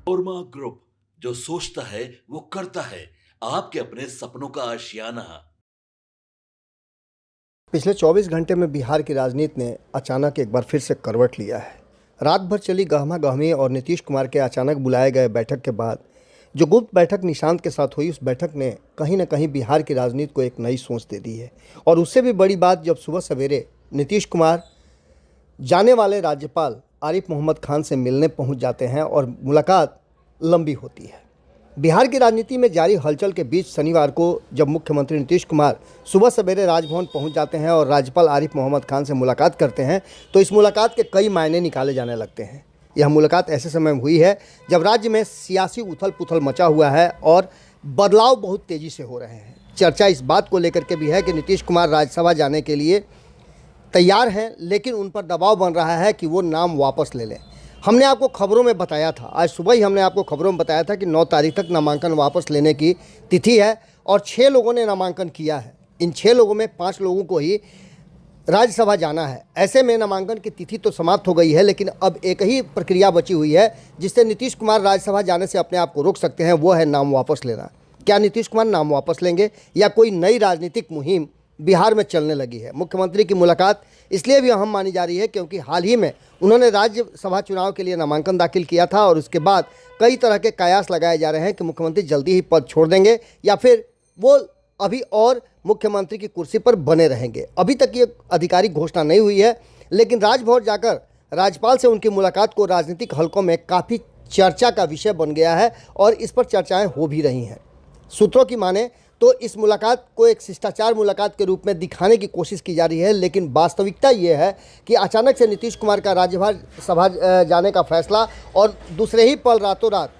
ओरमा group, जो सोचता है वो करता है। आपके अपने सपनों का आशियाना। पिछले 24 घंटे में बिहार की राजनीति ने अचानक एक बार फिर से करवट लिया है। रात भर चली गहमा-गहमी और नीतीश कुमार के अचानक बुलाए गए बैठक के बाद जो गुप्त बैठक निशांत के साथ हुई, उस बैठक ने कहीं न कहीं बिहार की राजनीति को एक नई सोच दे दी है। और उससे भी बड़ी बात, जब सुबह सवेरे नीतीश कुमार जाने वाले राज्यपाल आरिफ मोहम्मद खान से मिलने पहुंच जाते हैं और मुलाकात लंबी होती है। बिहार की राजनीति में जारी हलचल के बीच शनिवार को जब मुख्यमंत्री नीतीश कुमार सुबह सवेरे राजभवन पहुंच जाते हैं और राज्यपाल आरिफ मोहम्मद खान से मुलाकात करते हैं, तो इस मुलाकात के कई मायने निकाले जाने लगते हैं। यह मुलाकात ऐसे समय में हुई है जब राज्य में सियासी उथल पुथल मचा हुआ है और बदलाव बहुत तेज़ी से हो रहे हैं। चर्चा इस बात को लेकर के भी है कि नीतीश कुमार राज्यसभा जाने के लिए तैयार हैं, लेकिन उन पर दबाव बन रहा है कि वो नाम वापस ले लें। हमने आपको खबरों में बताया था, आज सुबह ही हमने आपको खबरों में बताया था कि 9 तारीख तक नामांकन वापस लेने की तिथि है और 6 लोगों ने नामांकन किया है। इन 6 लोगों में 5 लोगों को ही राज्यसभा जाना है। ऐसे में नामांकन की तिथि तो समाप्त हो गई है, लेकिन अब एक ही प्रक्रिया बची हुई है जिससे नीतीश कुमार राज्यसभा जाने से अपने आप को रोक सकते हैं, वो है नाम वापस लेना। क्या नीतीश कुमार नाम वापस लेंगे या कोई नई राजनीतिक मुहिम बिहार में चलने लगी है? मुख्यमंत्री की मुलाकात इसलिए भी अहम मानी जा रही है क्योंकि हाल ही में उन्होंने राज्यसभा चुनाव के लिए नामांकन दाखिल किया था और उसके बाद कई तरह के कयास लगाए जा रहे हैं कि मुख्यमंत्री जल्दी ही पद छोड़ देंगे या फिर वो अभी और मुख्यमंत्री की कुर्सी पर बने रहेंगे। अभी तक ये आधिकारिक घोषणा नहीं हुई है, लेकिन राजभवन जाकर राज्यपाल से उनकी मुलाकात को राजनीतिक हलकों में काफ़ी चर्चा का विषय बन गया है और इस पर चर्चाएँ हो भी रही हैं। सूत्रों की माने तो इस मुलाकात को एक शिष्टाचार मुलाकात के रूप में दिखाने की कोशिश की जा रही है, लेकिन वास्तविकता ये है कि अचानक से नीतीश कुमार का राज्यसभा जाने का फैसला और दूसरे ही पल रातों रात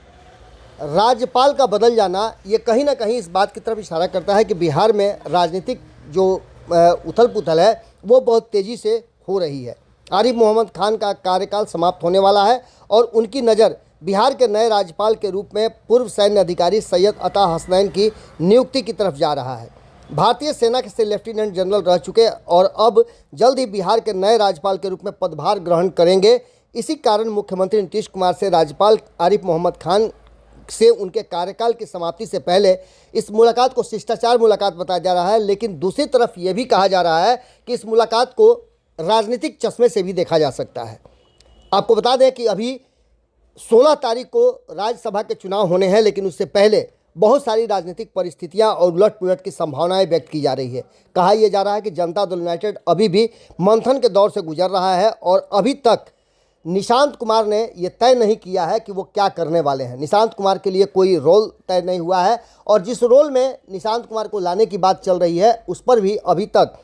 राज्यपाल का बदल जाना, ये कहीं ना कहीं इस बात की तरफ इशारा करता है कि बिहार में राजनीतिक जो उथल पुथल है वो बहुत तेज़ी से हो रही है। आरिफ मोहम्मद खान का कार्यकाल समाप्त होने वाला है और उनकी नज़र बिहार के नए राज्यपाल के रूप में पूर्व सैन्य अधिकारी सैयद अता हसनैन की नियुक्ति की तरफ जा रहा है। भारतीय सेना के से लेफ्टिनेंट जनरल रह चुके और अब जल्द ही बिहार के नए राज्यपाल के रूप में पदभार ग्रहण करेंगे। इसी कारण मुख्यमंत्री नीतीश कुमार से राज्यपाल आरिफ मोहम्मद खान से उनके कार्यकाल की समाप्ति से पहले इस मुलाकात को शिष्टाचार मुलाकात बताया जा रहा है, लेकिन दूसरी तरफ ये भी कहा जा रहा है कि इस मुलाकात को राजनीतिक चश्मे से भी देखा जा सकता है। आपको बता दें कि अभी 16 तारीख को राज्यसभा के चुनाव होने हैं, लेकिन उससे पहले बहुत सारी राजनीतिक परिस्थितियां और उलट-पुलट की संभावनाएं व्यक्त की जा रही है। कहा यह जा रहा है कि जनता दल यूनाइटेड अभी भी मंथन के दौर से गुजर रहा है और अभी तक निशांत कुमार ने यह तय नहीं किया है कि वो क्या करने वाले हैं। निशांत कुमार के लिए कोई रोल तय नहीं हुआ है और जिस रोल में निशांत कुमार को लाने की बात चल रही है उस पर भी अभी तक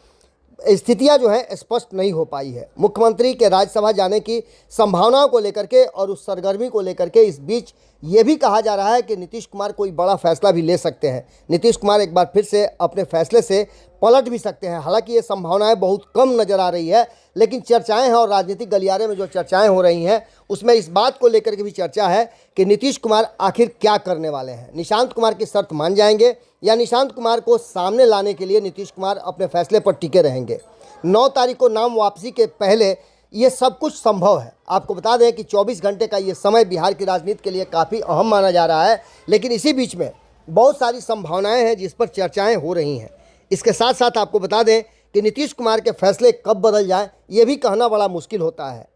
स्थितियां जो है स्पष्ट नहीं हो पाई है। मुख्यमंत्री के राज्यसभा जाने की संभावनाओं को लेकर के और उस सरगर्मी को लेकर के इस बीच ये भी कहा जा रहा है कि नीतीश कुमार कोई बड़ा फैसला भी ले सकते हैं। नीतीश कुमार एक बार फिर से अपने फैसले से पलट भी सकते हैं। हालांकि ये संभावनाएं बहुत कम नज़र आ रही है, लेकिन चर्चाएं हैं और राजनीतिक गलियारे में जो चर्चाएं हो रही हैं उसमें इस बात को लेकर के भी चर्चा है कि नीतीश कुमार आखिर क्या करने वाले हैं। निशांत कुमार की शर्त मान जाएंगे या निशांत कुमार को सामने लाने के लिए नीतीश कुमार अपने फैसले पर टिके रहेंगे। 9 तारीख को नाम वापसी के पहले ये सब कुछ संभव है। आपको बता दें कि 24 घंटे का ये समय बिहार की राजनीति के लिए काफ़ी अहम माना जा रहा है, लेकिन इसी बीच में बहुत सारी संभावनाएं हैं जिस पर चर्चाएं हो रही हैं। इसके साथ साथ आपको बता दें कि नीतीश कुमार के फैसले कब बदल जाएं ये भी कहना बड़ा मुश्किल होता है।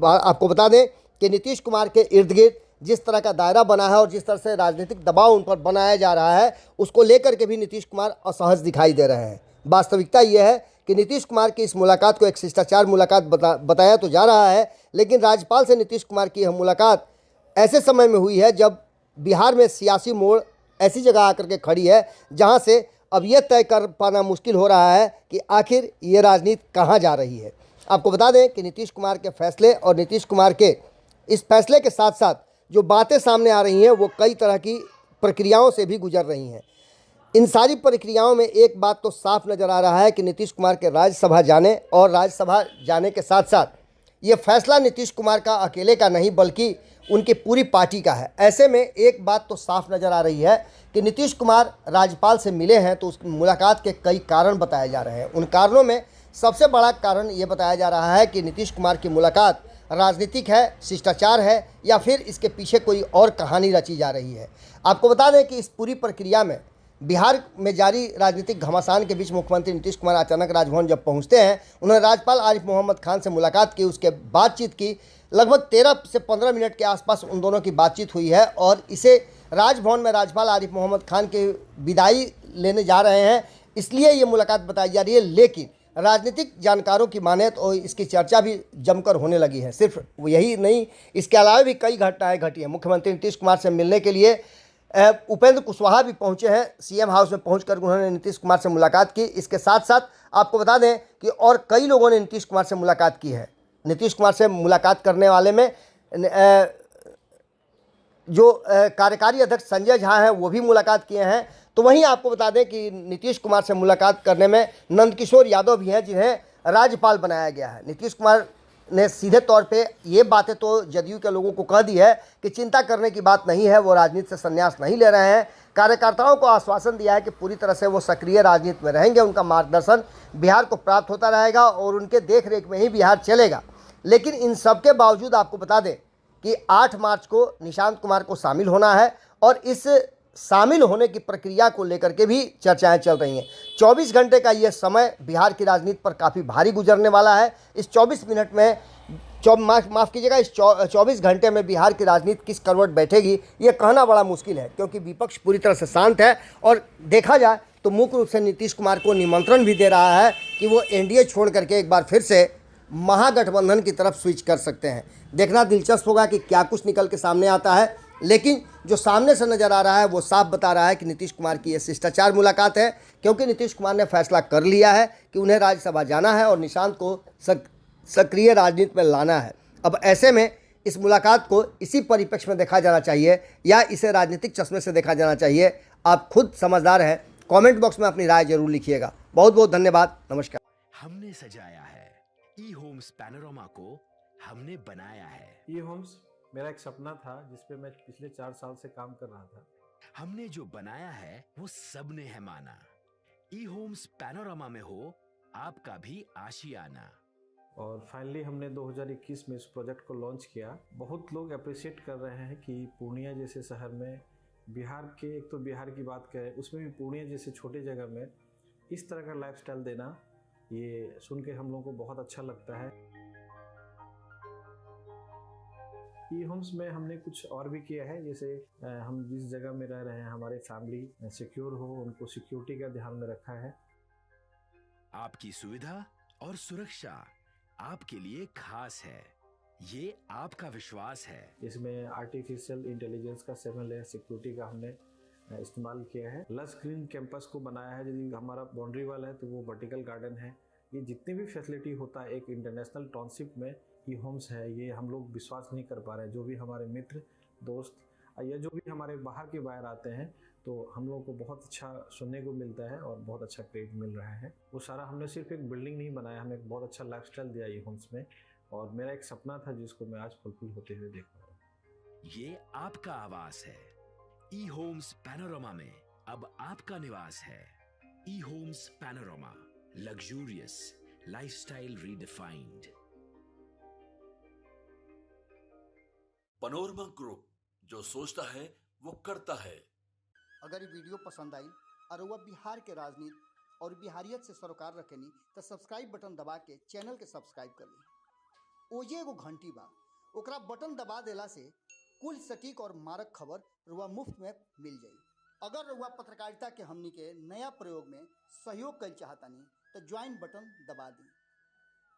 आपको बता दें कि नीतीश कुमार के इर्द गिर्द जिस तरह का दायरा बना है और जिस तरह से राजनीतिक दबाव उन पर बनाया जा रहा है उसको लेकर के भी नीतीश कुमार असहज दिखाई दे रहे हैं। वास्तविकता यह है कि नीतीश कुमार की इस मुलाकात को एक शिष्टाचार मुलाकात बताया तो जा रहा है, लेकिन राज्यपाल से नीतीश कुमार की यह मुलाकात ऐसे समय में हुई है जब बिहार में सियासी मोड़ ऐसी जगह आकर के खड़ी है जहां से अब यह तय कर पाना मुश्किल हो रहा है कि आखिर ये राजनीति कहाँ जा रही है। आपको बता दें कि नीतीश कुमार के फैसले और नीतीश कुमार के इस फैसले के साथ साथ जो बातें सामने आ रही हैं वो कई तरह की प्रक्रियाओं से भी गुजर रही हैं। इन सारी प्रक्रियाओं में एक बात तो साफ नज़र आ रहा है कि नीतीश कुमार के राज्यसभा जाने और राज्यसभा जाने के साथ साथ ये फैसला नीतीश कुमार का अकेले का नहीं बल्कि उनकी पूरी पार्टी का है। ऐसे में एक बात तो साफ नज़र आ रही है कि नीतीश कुमार राज्यपाल से मिले हैं तो उस मुलाकात के कई कारण बताए जा रहे हैं। उन कारणों में सबसे बड़ा कारण ये बताया जा रहा है कि नीतीश कुमार की मुलाकात राजनीतिक है, शिष्टाचार है, या फिर इसके पीछे कोई और कहानी रची जा रही है। आपको बता दें कि इस पूरी प्रक्रिया में बिहार में जारी राजनीतिक घमासान के बीच मुख्यमंत्री नीतीश कुमार अचानक राजभवन जब पहुंचते हैं, उन्होंने राज्यपाल आरिफ मोहम्मद खान से मुलाकात की, उसके बातचीत की। लगभग 13 से 15 मिनट के आसपास उन दोनों की बातचीत हुई है और इसे राजभवन में राज्यपाल आरिफ मोहम्मद खान के विदाई लेने जा रहे हैं, इसलिए ये मुलाकात बताई जा रही है। लेकिन राजनीतिक जानकारों की माने तो इसकी चर्चा भी जमकर होने लगी है। सिर्फ यही नहीं, इसके अलावा भी कई घटनाएं घटी हैं। मुख्यमंत्री नीतीश कुमार से मिलने के लिए उपेंद्र कुशवाहा भी पहुंचे हैं। सीएम हाउस में पहुंचकर उन्होंने नीतीश कुमार से मुलाकात की। इसके साथ साथ आपको बता दें कि और कई लोगों ने नीतीश कुमार से मुलाकात की है। नीतीश कुमार से मुलाकात करने वाले में जो कार्यकारी अध्यक्ष संजय झा हैं वो भी मुलाकात किए हैं। तो वहीं आपको बता दें कि नीतीश कुमार से मुलाकात करने में नंदकिशोर यादव भी हैं, जिन्हें राज्यपाल बनाया गया है। नीतीश कुमार ने सीधे तौर पे ये बातें तो जदयू के लोगों को कह दी है कि चिंता करने की बात नहीं है, वो राजनीति से संन्यास नहीं ले रहे हैं। कार्यकर्ताओं को आश्वासन दिया है कि पूरी तरह से वो सक्रिय राजनीति में रहेंगे, उनका मार्गदर्शन बिहार को प्राप्त होता रहेगा और उनके देखरेख में ही बिहार चलेगा। लेकिन इन सब के बावजूद आपको बता दें कि 8 मार्च को निशांत कुमार को शामिल होना है और इस शामिल होने की प्रक्रिया को लेकर के भी चर्चाएं चल रही हैं। 24 घंटे का ये समय बिहार की राजनीति पर काफ़ी भारी गुजरने वाला है। इस 24 मिनट में माफ़ कीजिएगा, इस 24 घंटे में बिहार की राजनीति किस करवट बैठेगी ये कहना बड़ा मुश्किल है, क्योंकि विपक्ष पूरी तरह से शांत है और देखा जाए तो मुख्य रूप से नीतीश कुमार को निमंत्रण भी दे रहा है कि वो एनडीए छोड़ करके एक बार फिर से महागठबंधन की तरफ स्विच कर सकते हैं। देखना दिलचस्प होगा कि क्या कुछ निकल के सामने आता है, लेकिन जो सामने से नज़र आ रहा है वो साफ बता रहा है कि नीतीश कुमार की ये शिष्टाचार मुलाकात है, क्योंकि नीतीश कुमार ने फैसला कर लिया है कि उन्हें राज्यसभा जाना है और निशांत को सक्रिय राजनीति में लाना है। अब ऐसे में इस मुलाकात को इसी परिप्रेक्ष्य में देखा जाना चाहिए या इसे राजनीतिक चश्मे से देखा जाना चाहिए। आप खुद समझदार हैं। कमेंट बॉक्स में अपनी राय जरूर लिखिएगा। बहुत बहुत धन्यवाद। नमस्कार। हमने सजाया है ई होम्स पैनोरामा को, हमने बनाया है ई होम्स। मेरा एक सपना था जिस पे मैं पिछले 4 साल से काम कर रहा था। हमने जो बनाया है वो सबने है माना। ई होम्स पैनोरामा में हो आपका भी आशियाना। और फाइनली हमने 2021 में इस प्रोजेक्ट को लॉन्च किया। बहुत लोग अप्रिशिएट कर रहे हैं कि पूर्णिया जैसे शहर में, बिहार के, एक तो बिहार की बात करें उसमें भी पूर्णिया जैसे छोटे जगह में इस तरह का लाइफस्टाइल देना, ये सुन के हम लोगों को बहुत अच्छा लगता है। ई होम्स में हमने कुछ और भी किया है, जैसे हम जिस जगह में रह रहे हैं हमारे फैमिली सिक्योर हो, उनको सिक्योरिटी का ध्यान में रखा है। आपकी सुविधा और सुरक्षा आपके लिए खास है, ये आपका विश्वास है। इसमें आर्टिफिशियल इंटेलिजेंस का 7 लेयर सिक्योरिटी का हमने इस्तेमाल किया है। लस ग्रीन कैंपस को बनाया है। यदि हमारा बाउंड्री वाल है तो वो वर्टिकल गार्डन है। ये जितनी भी फैसिलिटी होता है एक इंटरनेशनल टाउनशिप में ई होम्स है, ये हम लोग विश्वास नहीं कर पा रहे हैं। जो भी हमारे मित्र दोस्त या जो भी हमारे बाहर के बाहर आते हैं तो हम लोगों को बहुत अच्छा सुनने को मिलता है और बहुत अच्छा क्रेडिट मिल रहा है। वो सारा हमने सिर्फ एक बिल्डिंग नहीं बनाया, हमें एक बहुत अच्छा लाइफस्टाइल दिया ई होम्स में, और मेरा एक सपना था जिसको मैं आज फुलफिल होते हुए देख रहा हूँ। ये आपका आवास है। ई होम्स पैनोरामा में अब आपका निवास है। E homes Panorama, luxurious lifestyle redefined. Panorama group, जो सोचता है वो करता है। अगर ये वीडियो पसंद आई और वह बिहार के राजनीति और बिहारियत से सरोकार रखेनी तो सब्सक्राइब बटन दबा के चैनल के सब्सक्राइब कर ली। ओजे एगो घंटी बा, ओकरा बटन दबा देला से कुल सटीक और मारक खबर रुआ मुफ्त में मिल जाई। अगर रुआ पत्रकारिता के हमनी के नया प्रयोग में सहयोग कर चाहतानी तो ज्वाइन बटन दबा दी।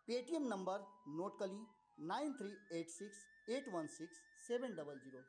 पेटीएम नंबर नोट कर ली 9386816700।